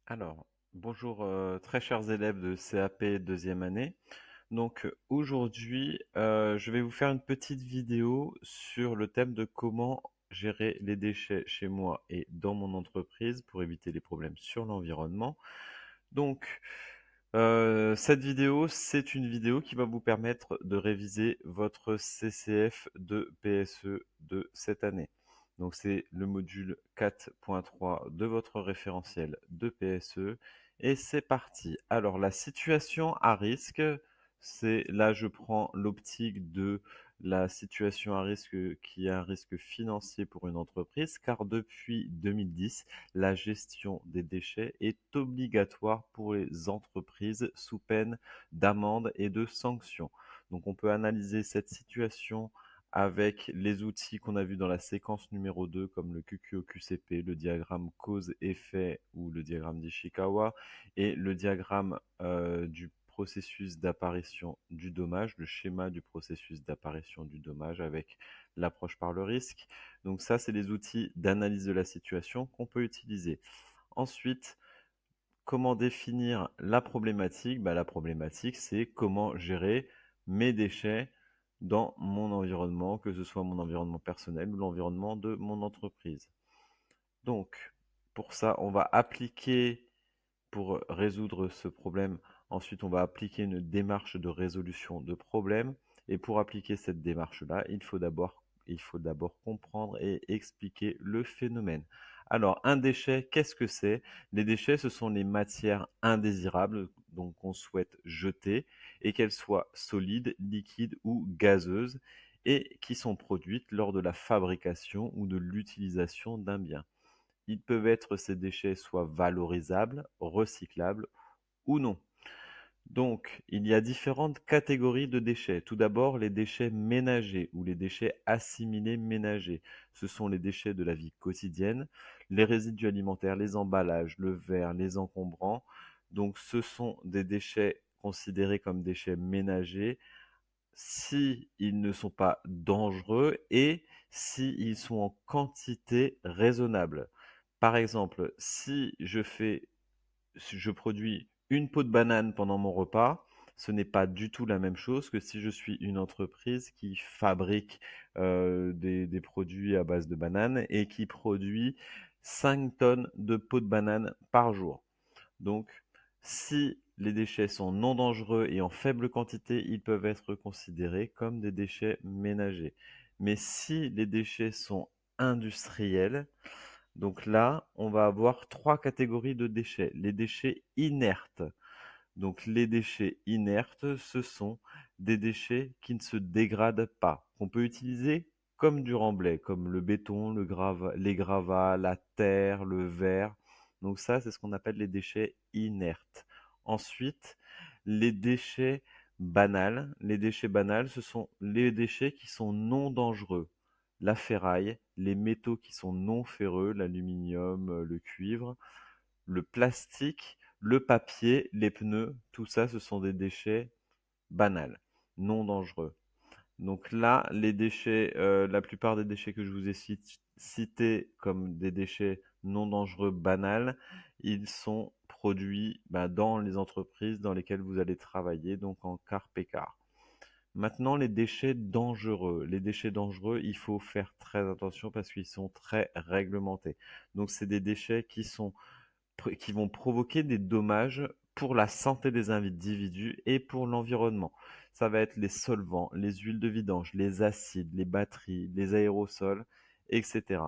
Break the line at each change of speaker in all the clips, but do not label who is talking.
Alors, bonjour très chers élèves de CAP deuxième année. Donc aujourd'hui, je vais vous faire une petite vidéo sur le thème de comment gérer les déchets chez moi et dans mon entreprise pour éviter les problèmes sur l'environnement. Donc, cette vidéo, c'est une vidéo qui va vous permettre de réviser votre CCF de PSE de cette année. Donc, c'est le module 4.3 de votre référentiel de PSE. Et c'est parti. Alors, la situation à risque, c'est là, je prends l'optique de la situation à risque qui est un risque financier pour une entreprise, car depuis 2010, la gestion des déchets est obligatoire pour les entreprises sous peine d'amende et de sanctions. Donc on peut analyser cette situation avec les outils qu'on a vus dans la séquence numéro 2, comme le QQOQCP, le diagramme cause-effet ou le diagramme d'Ishikawa, et le diagramme du processus d'apparition du dommage, le schéma du processus d'apparition du dommage avec l'approche par le risque. Donc ça, c'est les outils d'analyse de la situation qu'on peut utiliser. Ensuite, comment définir la problématique? La problématique, c'est comment gérer mes déchets dans mon environnement, que ce soit mon environnement personnel ou l'environnement de mon entreprise. Donc, pour ça, on va appliquer, pour résoudre ce problème, ensuite on va appliquer une démarche de résolution de problème. Et pour appliquer cette démarche-là, il faut d'abord comprendre et expliquer le phénomène. Alors, un déchet, qu'est-ce que c'est? Les déchets, ce sont les matières indésirables, donc qu'on souhaite jeter, et qu'elles soient solides, liquides ou gazeuses, et qui sont produites lors de la fabrication ou de l'utilisation d'un bien. Ils peuvent être, ces déchets, soit valorisables, recyclables ou non. Donc, il y a différentes catégories de déchets. Tout d'abord, les déchets ménagers ou les déchets assimilés ménagers. Ce sont les déchets de la vie quotidienne, les résidus alimentaires, les emballages, le verre, les encombrants. Donc, ce sont des déchets considérés comme déchets ménagers si ils ne sont pas dangereux et s'ils sont en quantité raisonnable. Par exemple, si je produis une peau de banane pendant mon repas, ce n'est pas du tout la même chose que si je suis une entreprise qui fabrique des produits à base de bananes et qui produit 5 tonnes de peau de banane par jour. Donc, si les déchets sont non dangereux et en faible quantité, ils peuvent être considérés comme des déchets ménagers. Mais si les déchets sont industriels, donc là, on va avoir trois catégories de déchets. Les déchets inertes. Donc les déchets inertes, ce sont des déchets qui ne se dégradent pas, qu'on peut utiliser comme du remblai, comme le béton, les gravats, la terre, le verre. Donc ça, c'est ce qu'on appelle les déchets inertes. Ensuite, les déchets banals. Les déchets banals, ce sont les déchets qui sont non dangereux. La ferraille, les métaux qui sont non ferreux, l'aluminium, le cuivre, le plastique, le papier, les pneus, tout ça, ce sont des déchets banals, non dangereux. Donc là, les déchets, la plupart des déchets que je vous ai cités comme des déchets non dangereux banals, ils sont produits dans les entreprises dans lesquelles vous allez travailler, donc en quart pécard. Maintenant, les déchets dangereux. Les déchets dangereux, il faut faire très attention parce qu'ils sont très réglementés. Donc, c'est des déchets qui vont provoquer des dommages pour la santé des individus et pour l'environnement. Ça va être les solvants, les huiles de vidange, les acides, les batteries, les aérosols, etc.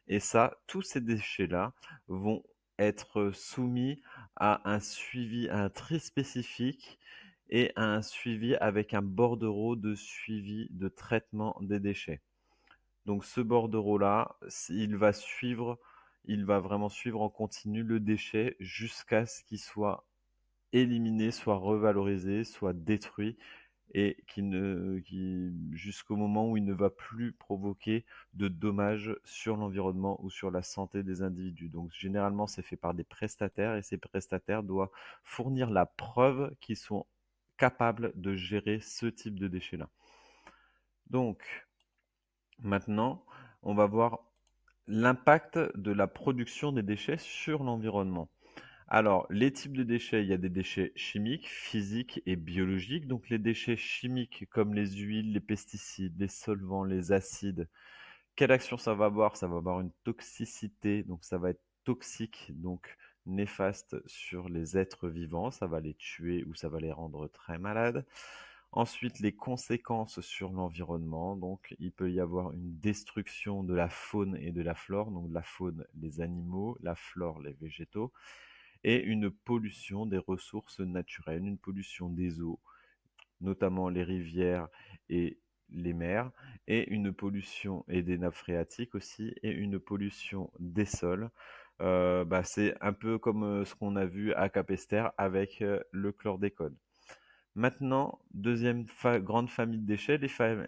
Et ça, tous ces déchets-là vont être soumis à un suivi, à un tri spécifique et à un suivi avec un bordereau de suivi de traitement des déchets. Donc ce bordereau-là, il va vraiment suivre en continu le déchet jusqu'à ce qu'il soit éliminé, soit revalorisé, soit détruit et jusqu'au moment où il ne va plus provoquer de dommages sur l'environnement ou sur la santé des individus. Donc généralement, c'est fait par des prestataires et ces prestataires doivent fournir la preuve qu'ils sont capables de gérer ce type de déchets-là. Donc, maintenant, on va voir l'impact de la production des déchets sur l'environnement. Alors, les types de déchets, il y a des déchets chimiques, physiques et biologiques. Donc, les déchets chimiques comme les huiles, les pesticides, les solvants, les acides. Quelle action ça va avoir? Ça va avoir une toxicité, donc ça va être toxique, donc néfaste sur les êtres vivants. Ça va les tuer ou ça va les rendre très malades. Ensuite, les conséquences sur l'environnement. Donc, il peut y avoir une destruction de la faune et de la flore. Donc, la faune, les animaux, la flore, les végétaux et une pollution des ressources naturelles, une pollution des eaux, notamment les rivières et les mers, et une pollution et des nappes phréatiques aussi, et une pollution des sols. Bah, c'est un peu comme ce qu'on a vu à Capesterre avec le chlordécone. Maintenant, deuxième grande famille de déchets,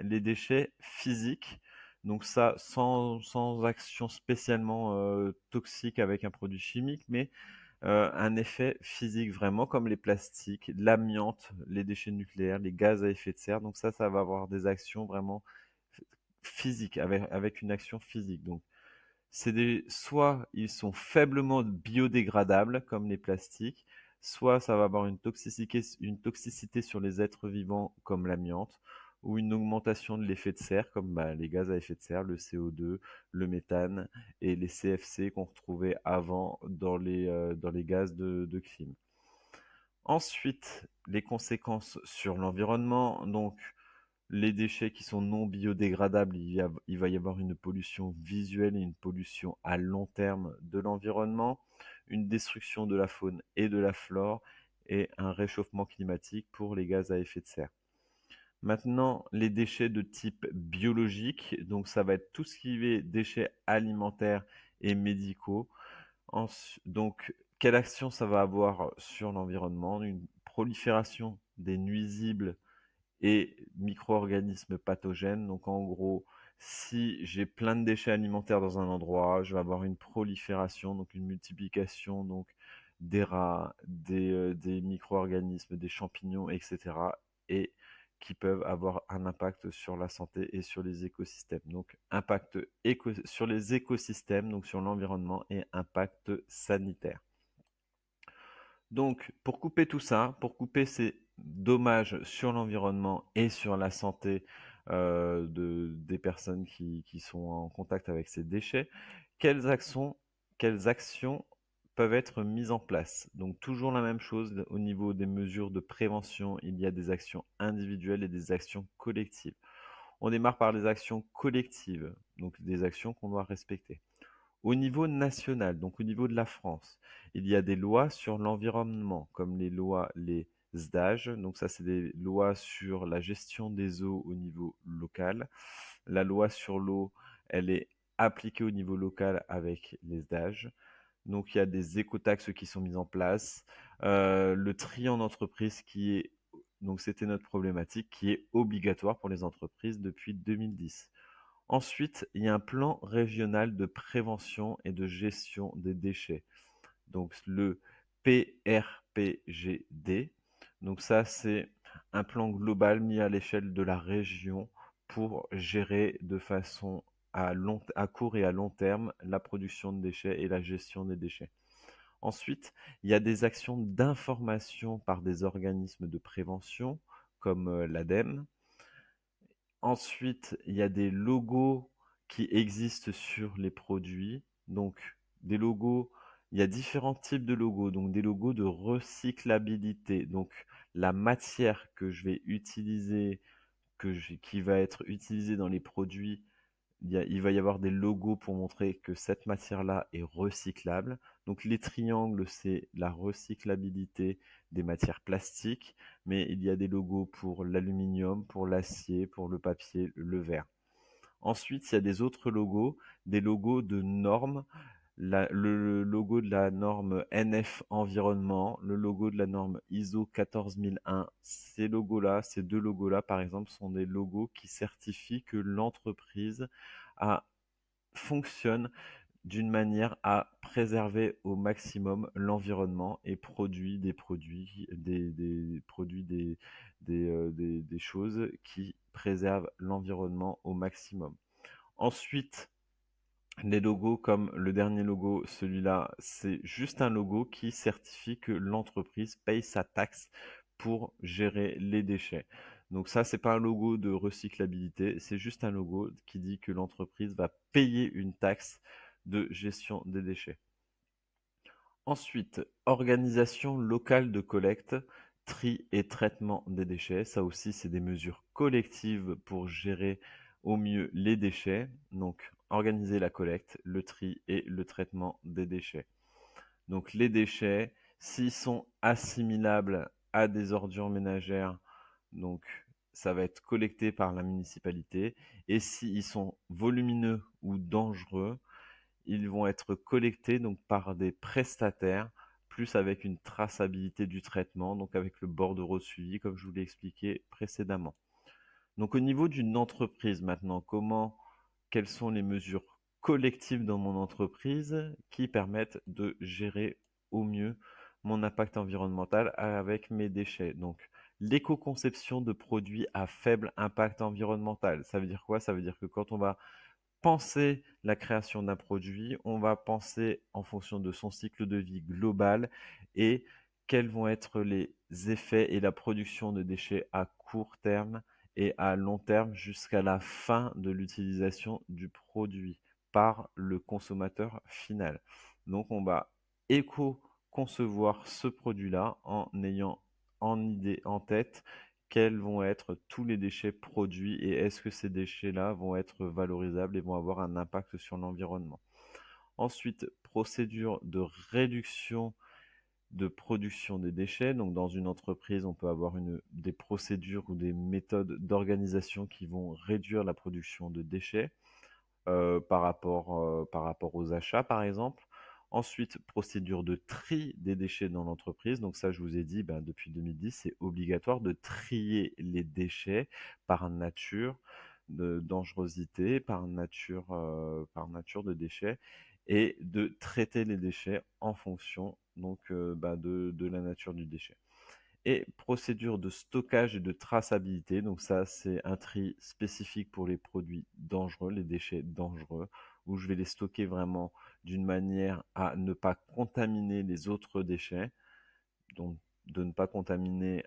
les déchets physiques. Donc ça, sans action spécialement toxique avec un produit chimique, mais un effet physique vraiment comme les plastiques, l'amiante, les déchets nucléaires, les gaz à effet de serre. Donc ça va avoir des actions vraiment physiques, avec une action physique. Donc soit ils sont faiblement biodégradables comme les plastiques, soit ça va avoir une toxicité sur les êtres vivants comme l'amiante, ou une augmentation de l'effet de serre comme bah, les gaz à effet de serre, le CO2, le méthane et les CFC qu'on retrouvait avant dans les gaz de clim. Ensuite, les conséquences sur l'environnement. Donc, les déchets qui sont non biodégradables, il va y avoir une pollution visuelle et une pollution à long terme de l'environnement, une destruction de la faune et de la flore et un réchauffement climatique pour les gaz à effet de serre. Maintenant, les déchets de type biologique, donc ça va être tout ce qui est déchets alimentaires et médicaux. Donc, quelle action ça va avoir sur l'environnement? Une prolifération des nuisibles et micro-organismes pathogènes. Donc en gros, si j'ai plein de déchets alimentaires dans un endroit, je vais avoir une prolifération, donc une multiplication donc des rats, des micro-organismes, des champignons, etc. et qui peuvent avoir un impact sur la santé et sur les écosystèmes. Donc impact sur les écosystèmes, donc sur l'environnement et impact sanitaire. Donc, pour couper tout ça, pour couper ces dommages sur l'environnement et sur la santé des personnes qui sont en contact avec ces déchets, quelles actions peuvent être mises en place? Donc, toujours la même chose au niveau des mesures de prévention, il y a des actions individuelles et des actions collectives. On démarre par les actions collectives, donc des actions qu'on doit respecter. Au niveau national, donc au niveau de la France, il y a des lois sur l'environnement, comme les SDAGE. Donc ça, c'est des lois sur la gestion des eaux au niveau local. La loi sur l'eau, elle est appliquée au niveau local avec les SDAGE. Donc il y a des écotaxes qui sont mises en place. Le tri en entreprise donc c'était notre problématique, qui est obligatoire pour les entreprises depuis 2010. Ensuite, il y a un plan régional de prévention et de gestion des déchets. Donc le PRPGD. Donc ça, c'est un plan global mis à l'échelle de la région pour gérer de façon à court et à long terme la production de déchets et la gestion des déchets. Ensuite, il y a des actions d'information par des organismes de prévention comme l'ADEME. Ensuite, il y a des logos qui existent sur les produits. Donc, des logos, il y a différents types de logos. Donc, des logos de recyclabilité. Donc, la matière que je vais utiliser, qui va être utilisée dans les produits, il va y avoir des logos pour montrer que cette matière-là est recyclable. Donc les triangles, c'est la recyclabilité des matières plastiques, mais il y a des logos pour l'aluminium, pour l'acier, pour le papier, le verre. Ensuite, il y a des autres logos, des logos de normes, le logo de la norme NF Environnement, le logo de la norme ISO 14001. Ces deux logos-là, par exemple, sont des logos qui certifient que l'entreprise fonctionne d'une manière à préserver au maximum l'environnement et produit des choses qui préservent l'environnement au maximum. Ensuite, Les logos comme le dernier logo, celui-là, c'est juste un logo qui certifie que l'entreprise paye sa taxe pour gérer les déchets. Donc ça, c'est pas un logo de recyclabilité, c'est juste un logo qui dit que l'entreprise va payer une taxe de gestion des déchets. Ensuite, organisation locale de collecte, tri et traitement des déchets. Ça aussi, c'est des mesures collectives pour gérer au mieux les déchets. Donc, organiser la collecte, le tri et le traitement des déchets. Donc, les déchets, s'ils sont assimilables à des ordures ménagères, donc ça va être collecté par la municipalité. Et s'ils sont volumineux ou dangereux, ils vont être collectés donc par des prestataires, plus avec une traçabilité du traitement, donc avec le bordereau suivi, comme je vous l'ai expliqué précédemment. Donc au niveau d'une entreprise maintenant, quelles sont les mesures collectives dans mon entreprise qui permettent de gérer au mieux mon impact environnemental avec mes déchets. Donc l'éco-conception de produits à faible impact environnemental. Ça veut dire quoi? Ça veut dire que quand on va penser la création d'un produit, on va penser en fonction de son cycle de vie global et quels vont être les effets et la production de déchets à court terme et à long terme jusqu'à la fin de l'utilisation du produit par le consommateur final. Donc on va éco-concevoir ce produit-là en ayant en idée, en tête, quels vont être tous les déchets produits et est-ce que ces déchets-là vont être valorisables et vont avoir un impact sur l'environnement. Ensuite, procédure de réduction de production des déchets. Donc, dans une entreprise, on peut avoir des procédures ou des méthodes d'organisation qui vont réduire la production de déchets par rapport aux achats, par exemple. Ensuite, procédure de tri des déchets dans l'entreprise. Donc ça, je vous ai dit, ben, depuis 2010, c'est obligatoire de trier les déchets par nature de dangerosité, par nature de déchets, et de traiter les déchets en fonction donc, de la nature du déchet et procédure de stockage et de traçabilité. Donc ça, c'est un tri spécifique pour les produits dangereux, les déchets dangereux, où je vais les stocker vraiment d'une manière à ne pas contaminer les autres déchets, donc de ne pas contaminer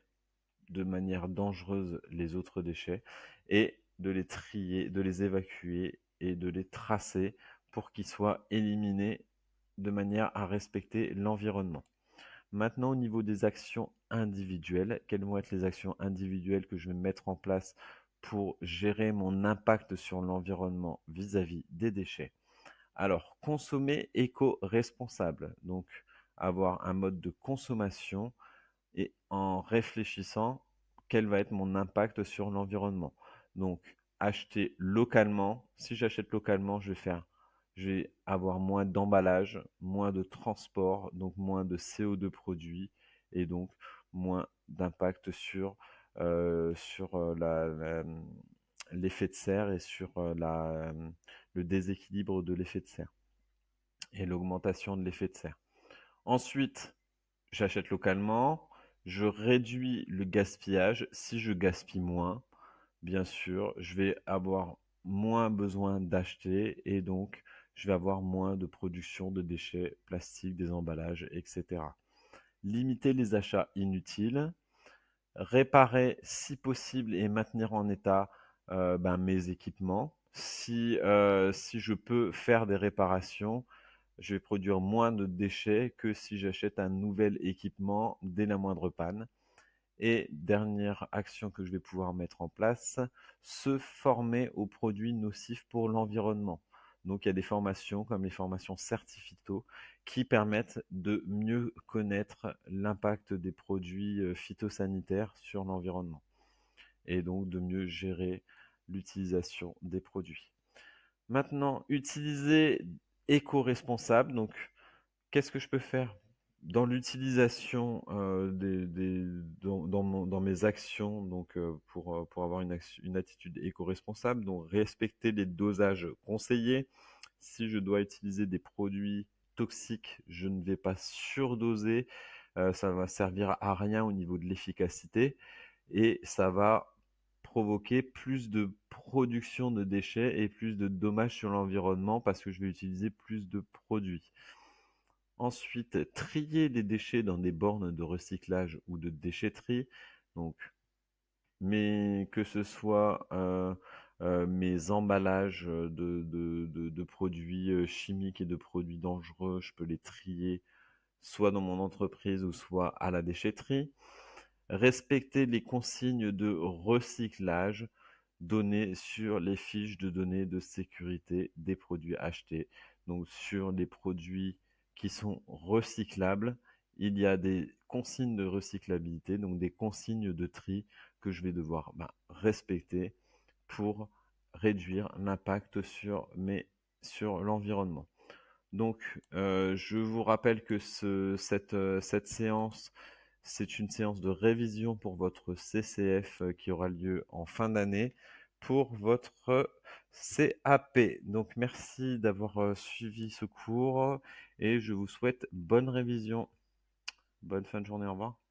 de manière dangereuse les autres déchets, et de les trier, de les évacuer et de les tracer pour qu'ils soient éliminés de manière à respecter l'environnement. Maintenant, au niveau des actions individuelles, quelles vont être les actions individuelles que je vais mettre en place pour gérer mon impact sur l'environnement vis-à-vis des déchets? Alors, consommer éco-responsable, donc avoir un mode de consommation et en réfléchissant quel va être mon impact sur l'environnement. Donc, acheter localement. Si j'achète localement, je vais avoir moins d'emballage, moins de transport, donc moins de CO2 produits et donc moins d'impact sur l'effet de serre et sur le déséquilibre de l'effet de serre et l'augmentation de l'effet de serre. Ensuite, j'achète localement, je réduis le gaspillage. Si je gaspille moins, bien sûr, je vais avoir moins besoin d'acheter et donc je vais avoir moins de production de déchets plastiques, des emballages, etc. Limiter les achats inutiles, réparer si possible et maintenir en état mes équipements. Si je peux faire des réparations, je vais produire moins de déchets que si j'achète un nouvel équipement dès la moindre panne. Et dernière action que je vais pouvoir mettre en place, se former aux produits nocifs pour l'environnement. Donc il y a des formations comme les formations Certifito qui permettent de mieux connaître l'impact des produits phytosanitaires sur l'environnement et donc de mieux gérer l'utilisation des produits. Maintenant, utiliser éco-responsable. Donc, qu'est-ce que je peux faire dans l'utilisation dans mes actions donc, pour avoir une attitude éco-responsable, donc respecter les dosages conseillés. Si je dois utiliser des produits toxiques, je ne vais pas surdoser. Ça va servir à rien au niveau de l'efficacité et ça va provoquer plus de production de déchets et plus de dommages sur l'environnement parce que je vais utiliser plus de produits. Ensuite, trier les déchets dans des bornes de recyclage ou de déchetterie. Donc, mais que ce soit mes emballages de produits chimiques et de produits dangereux, je peux les trier soit dans mon entreprise ou soit à la déchetterie. Respecter les consignes de recyclage données sur les fiches de données de sécurité des produits achetés. Donc sur les produits qui sont recyclables, il y a des consignes de recyclabilité, donc des consignes de tri que je vais devoir respecter pour réduire l'impact sur l'environnement. Donc, je vous rappelle que cette séance, c'est une séance de révision pour votre CCF qui aura lieu en fin d'année pour votre CAP. Donc, merci d'avoir suivi ce cours et je vous souhaite bonne révision. Bonne fin de journée, au revoir.